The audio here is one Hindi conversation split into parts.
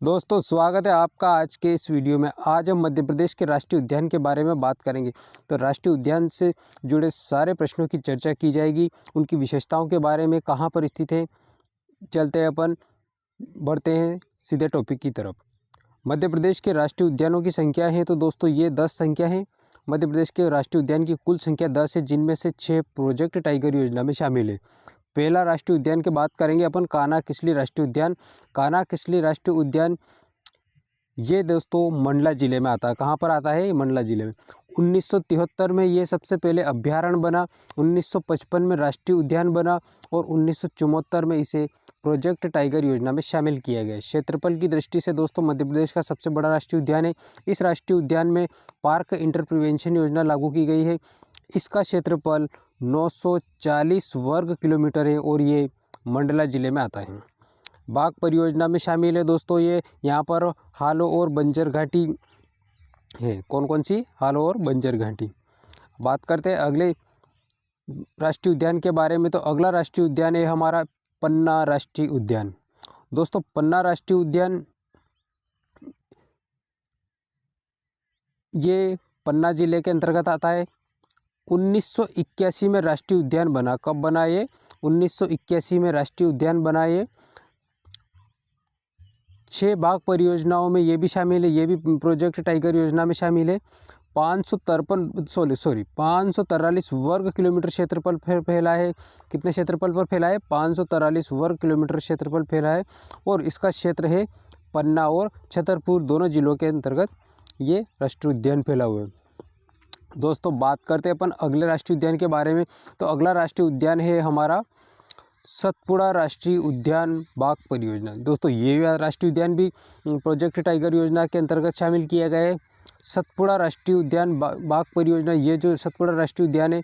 दोस्तों स्वागत है आपका आज के इस वीडियो में। आज हम मध्य प्रदेश के राष्ट्रीय उद्यान के बारे में बात करेंगे। तो राष्ट्रीय उद्यान से जुड़े सारे प्रश्नों की चर्चा की जाएगी, उनकी विशेषताओं के बारे में, कहाँ पर स्थित है। चलते हैं अपन, बढ़ते हैं सीधे टॉपिक की तरफ। मध्य प्रदेश के राष्ट्रीय उद्यानों की संख्या है तो दोस्तों ये 10 संख्या है। मध्य प्रदेश के राष्ट्रीय उद्यान की कुल संख्या 10 है, जिनमें से 6 प्रोजेक्ट टाइगर योजना में शामिल है। पहला राष्ट्रीय उद्यान की बात करेंगे अपन, कान्हा किसली राष्ट्रीय उद्यान। कान्हा किसली राष्ट्रीय उद्यान ये दोस्तों मंडला जिले में आता है। कहाँ पर आता है? मंडला जिले में। 1973 में ये सबसे पहले अभ्यारण्य बना, 1955 में राष्ट्रीय उद्यान बना और 1974 में इसे प्रोजेक्ट टाइगर योजना में शामिल किया गया। क्षेत्रफल की दृष्टि से दोस्तों मध्य प्रदेश का सबसे बड़ा राष्ट्रीय उद्यान है। इस राष्ट्रीय उद्यान में पार्क इंटरप्रिवेंशन योजना लागू की गई है। इसका क्षेत्रफल 940 वर्ग किलोमीटर है और ये मंडला जिले में आता है। बाघ परियोजना में शामिल है दोस्तों ये। यहाँ पर हालो और बंजर घाटी है। कौन कौन सी? हालो और बंजर घाटी। बात करते हैं अगले राष्ट्रीय उद्यान के बारे में। तो अगला राष्ट्रीय उद्यान है हमारा पन्ना राष्ट्रीय उद्यान। दोस्तों पन्ना राष्ट्रीय उद्यान ये पन्ना जिले के अंतर्गत आता है। 1981 में राष्ट्रीय उद्यान बना। कब बना ये? 1981 में राष्ट्रीय उद्यान बना ये। 6 बाघ परियोजनाओं में ये भी शामिल है, ये भी प्रोजेक्ट टाइगर योजना में शामिल है। 543 वर्ग किलोमीटर क्षेत्रफल फैला है। कितने क्षेत्रफल पर फैला है? 543 वर्ग किलोमीटर क्षेत्रफल फैला है और इसका क्षेत्र है पन्ना और छतरपुर दोनों जिलों के अंतर्गत ये राष्ट्रीय उद्यान फैला हुआ है। दोस्तों बात करते हैं अपन अगले राष्ट्रीय उद्यान के बारे में। तो अगला राष्ट्रीय उद्यान है हमारा सतपुड़ा राष्ट्रीय उद्यान बाघ परियोजना। दोस्तों ये राष्ट्रीय उद्यान भी प्रोजेक्ट टाइगर योजना के अंतर्गत शामिल किया गया है। सतपुड़ा राष्ट्रीय उद्यान बाघ परियोजना, ये जो सतपुड़ा राष्ट्रीय उद्यान है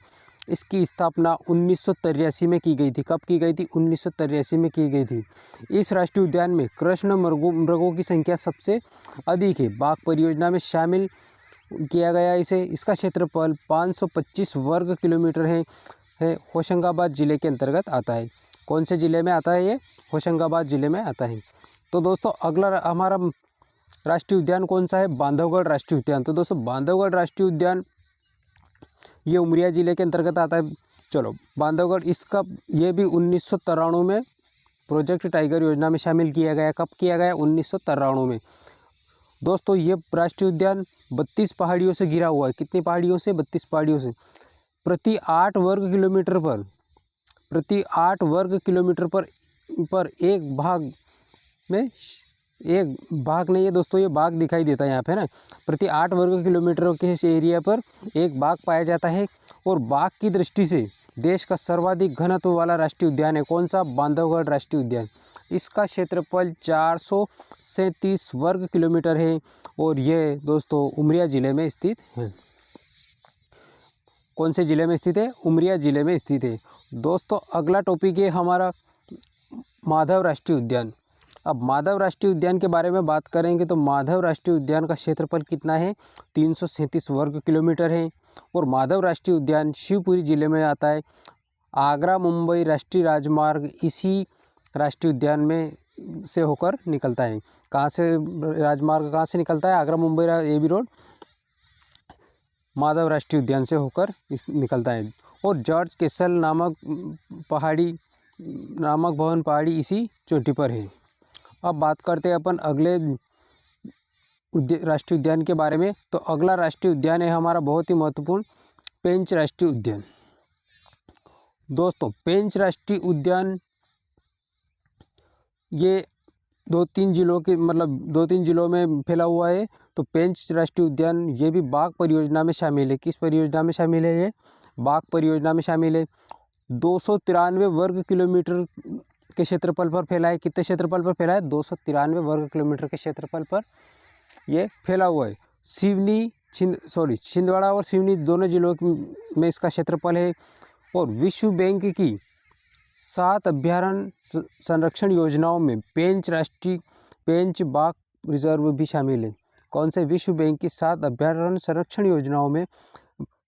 इसकी स्थापना 1983 में की गई थी। कब की गई थी? 1983 में की गई थी। इस राष्ट्रीय उद्यान में कृष्ण मृगों की संख्या सबसे अधिक है। बाघ परियोजना में शामिल किया गया इसे। इसका क्षेत्रफल 525 वर्ग किलोमीटर है। होशंगाबाद जिले के अंतर्गत आता है। कौन से जिले में आता है ये? होशंगाबाद जिले में आता है। तो दोस्तों अगला हमारा राष्ट्रीय उद्यान कौन सा है? बांधवगढ़ राष्ट्रीय उद्यान। तो दोस्तों बांधवगढ़ राष्ट्रीय उद्यान ये उमरिया जिले के अंतर्गत आता है। चलो बांधवगढ़, इसका ये भी 1993 में प्रोजेक्ट टाइगर योजना में शामिल किया गया। कब किया गया? 1993 में। दोस्तों ये राष्ट्रीय उद्यान 32 पहाड़ियों से घिरा हुआ है। कितनी पहाड़ियों से? 32 पहाड़ियों से। प्रति 8 वर्ग किलोमीटर पर एक भाग में, एक भाग नहीं है दोस्तों, ये बाघ दिखाई देता है यहाँ पे ना। प्रति 8 वर्ग किलोमीटर के एरिया पर एक बाघ पाया जाता है और बाघ की दृष्टि से देश का सर्वाधिक घनत्व वाला राष्ट्रीय उद्यान है। कौन सा? बांधवगढ़ राष्ट्रीय उद्यान। इसका क्षेत्रफल 437 वर्ग किलोमीटर है और ये दोस्तों उमरिया जिले में स्थित है। कौन से जिले में स्थित है? उमरिया जिले में स्थित है। दोस्तों अगला टॉपिक है हमारा माधव राष्ट्रीय उद्यान। अब माधव राष्ट्रीय उद्यान के बारे में बात करेंगे तो माधव राष्ट्रीय उद्यान का क्षेत्रफल कितना है? 337 वर्ग किलोमीटर है और माधव राष्ट्रीय उद्यान शिवपुरी जिले में आता है। आगरा मुंबई राष्ट्रीय राजमार्ग इसी राष्ट्रीय उद्यान में से होकर निकलता है। कहाँ से राजमार्ग कहाँ से निकलता है? आगरा मुंबई AB रोड माधव राष्ट्रीय उद्यान से होकर निकलता है। और जॉर्ज केसल नामक भवन पहाड़ी इसी चोटी पर है। अब बात करते हैं अपन अगले राष्ट्रीय उद्यान के बारे में। तो अगला राष्ट्रीय उद्यान है हमारा बहुत ही महत्वपूर्ण पेंच राष्ट्रीय उद्यान। दोस्तों पेंच राष्ट्रीय उद्यान ये 2-3 जिलों में फैला हुआ है। तो पेंच राष्ट्रीय उद्यान ये भी बाघ परियोजना में शामिल है। किस परियोजना में शामिल है ये? बाघ परियोजना में शामिल है। 293 वर्ग किलोमीटर के क्षेत्रफल पर फैला है। कितने क्षेत्रफल पर फैला है? 293 वर्ग किलोमीटर के क्षेत्रफल पर ये फैला हुआ है। छिंदवाड़ा और सिवनी दोनों जिलों में इसका क्षेत्रफल है। और विश्व बैंक की 7 अभ्यारण्य संरक्षण योजनाओं में पेंच बाघ रिजर्व भी शामिल है। कौन से? विश्व बैंक की 7 अभ्यारण्य संरक्षण योजनाओं में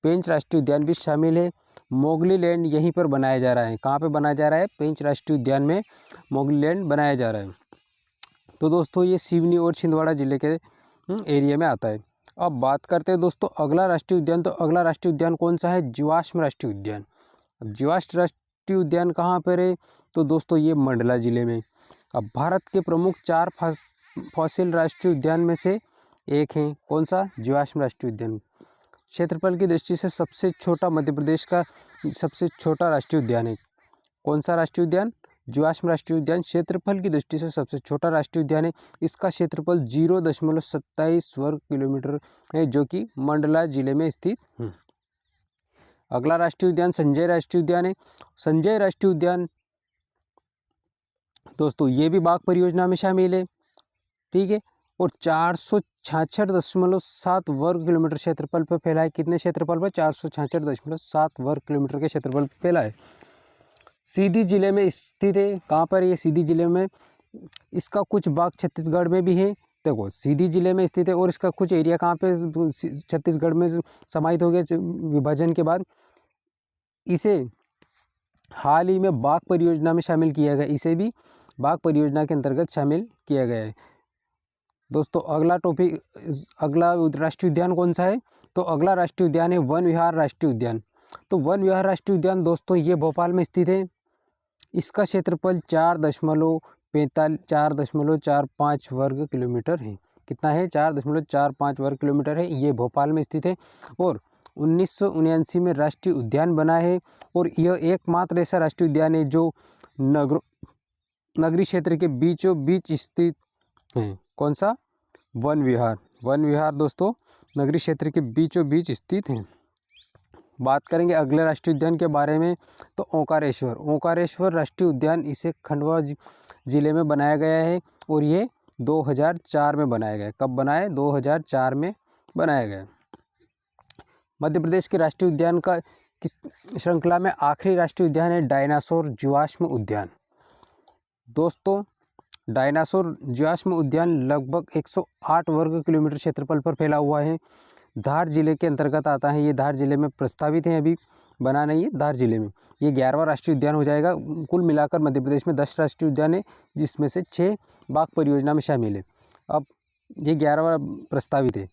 पेंच राष्ट्रीय उद्यान भी शामिल है। मोगली लैंड यहीं पर बनाया जा रहा है। कहाँ पे बनाया जा रहा है? पेंच राष्ट्रीय उद्यान में मोगली लैंड बनाया जा रहा है। तो दोस्तों ये सिवनी और छिंदवाड़ा जिले के एरिया में आता है। अब बात करते हैं दोस्तों अगला राष्ट्रीय उद्यान। तो अगला राष्ट्रीय उद्यान कौन सा है? जीवाश्म राष्ट्रीय उद्यान। अब जीवाश्म राष्ट्रीय उद्यान कहाँ पर है? तो दोस्तों ये मंडला जिले में। अब भारत के प्रमुख 4 फॉसिल राष्ट्रीय उद्यान में से एक है। कौन सा? जीवाश्म राष्ट्रीय उद्यान। क्षेत्रफल की दृष्टि से सबसे छोटा मध्य प्रदेश का सबसे छोटा राष्ट्रीय उद्यान है। कौन सा राष्ट्रीय उद्यान? जीवाश्म राष्ट्रीय उद्यान क्षेत्रफल की दृष्टि से सबसे छोटा राष्ट्रीय उद्यान है। इसका क्षेत्रफल 0.27 वर्ग किलोमीटर है, जो कि मंडला जिले में स्थित है। अगला राष्ट्रीय उद्यान संजय राष्ट्रीय उद्यान है। संजय राष्ट्रीय उद्यान दोस्तों ये भी बाघ परियोजना में शामिल है, ठीक है, और 466.7 वर्ग किलोमीटर क्षेत्रफल पर फैला है। कितने क्षेत्रफल पर? 466.7 वर्ग किलोमीटर के क्षेत्रफल पर फैला है। सीधी जिले में स्थित है। कहाँ पर? ये सीधी जिले में। इसका कुछ भाग छत्तीसगढ़ में भी है। देखो सीधी जिले में स्थित है और इसका कुछ एरिया कहाँ पे? छत्तीसगढ़ में समाहित हो गया विभाजन के बाद। इसे हाल ही में बाघ परियोजना में शामिल किया गया। इसे भी बाघ परियोजना के अंतर्गत शामिल किया गया है। दोस्तों अगला राष्ट्रीय उद्यान कौन सा है? तो अगला राष्ट्रीय उद्यान है वन विहार राष्ट्रीय उद्यान। तो वन विहार राष्ट्रीय उद्यान दोस्तों ये भोपाल में स्थित है। इसका क्षेत्रफल 4.45 वर्ग किलोमीटर है। कितना है? 4.45 वर्ग किलोमीटर है। ये भोपाल में स्थित है और 1979 में राष्ट्रीय उद्यान बना है। और यह एकमात्र ऐसा राष्ट्रीय उद्यान है जो नगरीय क्षेत्र के बीचों बीच स्थित है। कौन सा? वन विहार। वन विहार दोस्तों नगरीय क्षेत्र के बीचों बीच स्थित है। बात करेंगे अगले राष्ट्रीय उद्यान के बारे में। तो ओंकारेश्वर राष्ट्रीय उद्यान इसे खंडवा जिले में बनाया गया है और ये 2004 में बनाया गया। कब बनाया? 2004 में बनाया गया। मध्य प्रदेश के राष्ट्रीय उद्यान का किस श्रृंखला में आखिरी राष्ट्रीय उद्यान है डायनासोर जीवाश्म उद्यान। दोस्तों डायनासोर जीवाश्म उद्यान लगभग 108 वर्ग किलोमीटर क्षेत्रफल पर फैला हुआ है। धार जिले के अंतर्गत आता है। ये धार जिले में प्रस्तावित है, अभी बना नहीं है। धार जिले में ये 11वां राष्ट्रीय उद्यान हो जाएगा। कुल मिलाकर मध्य प्रदेश में 10 राष्ट्रीय उद्यान है, जिसमें से 6 बाघ परियोजना में शामिल है। अब ये 11वां प्रस्तावित है।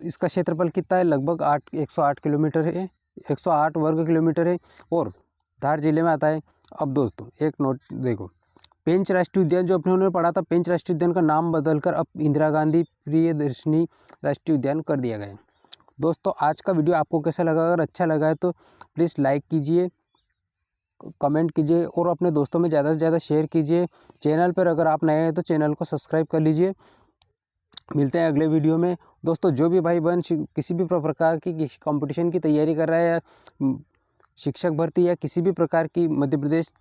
इसका क्षेत्रफल कितना है? लगभग 108 किलोमीटर है, 108 वर्ग किलोमीटर है और धार जिले में आता है। अब दोस्तों एक नोट देखो, पेंच राष्ट्रीय उद्यान जो अपने उन्होंने पढ़ा था, पेंच राष्ट्रीय उद्यान का नाम बदलकर अब इंदिरा गांधी प्रियदर्शनी राष्ट्रीय उद्यान कर दिया गया है। दोस्तों आज का वीडियो आपको कैसा लगा? अगर अच्छा लगा है तो प्लीज़ लाइक कीजिए, कमेंट कीजिए और अपने दोस्तों में ज़्यादा से ज़्यादा शेयर कीजिए। चैनल पर अगर आप नए हैं तो चैनल को सब्सक्राइब कर लीजिए। मिलते हैं अगले वीडियो में। दोस्तों जो भी भाई बहन किसी भी प्रकार की कंपटीशन की तैयारी कर रहा है, या शिक्षक भर्ती या किसी भी प्रकार की मध्य प्रदेश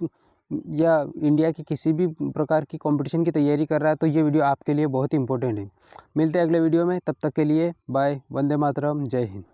या इंडिया की किसी भी प्रकार की कंपटीशन की तैयारी कर रहा है, तो ये वीडियो आपके लिए बहुत ही इंपॉर्टेंट है। मिलते हैं अगले वीडियो में, तब तक के लिए बाय। वंदे मातरम, जय हिंद।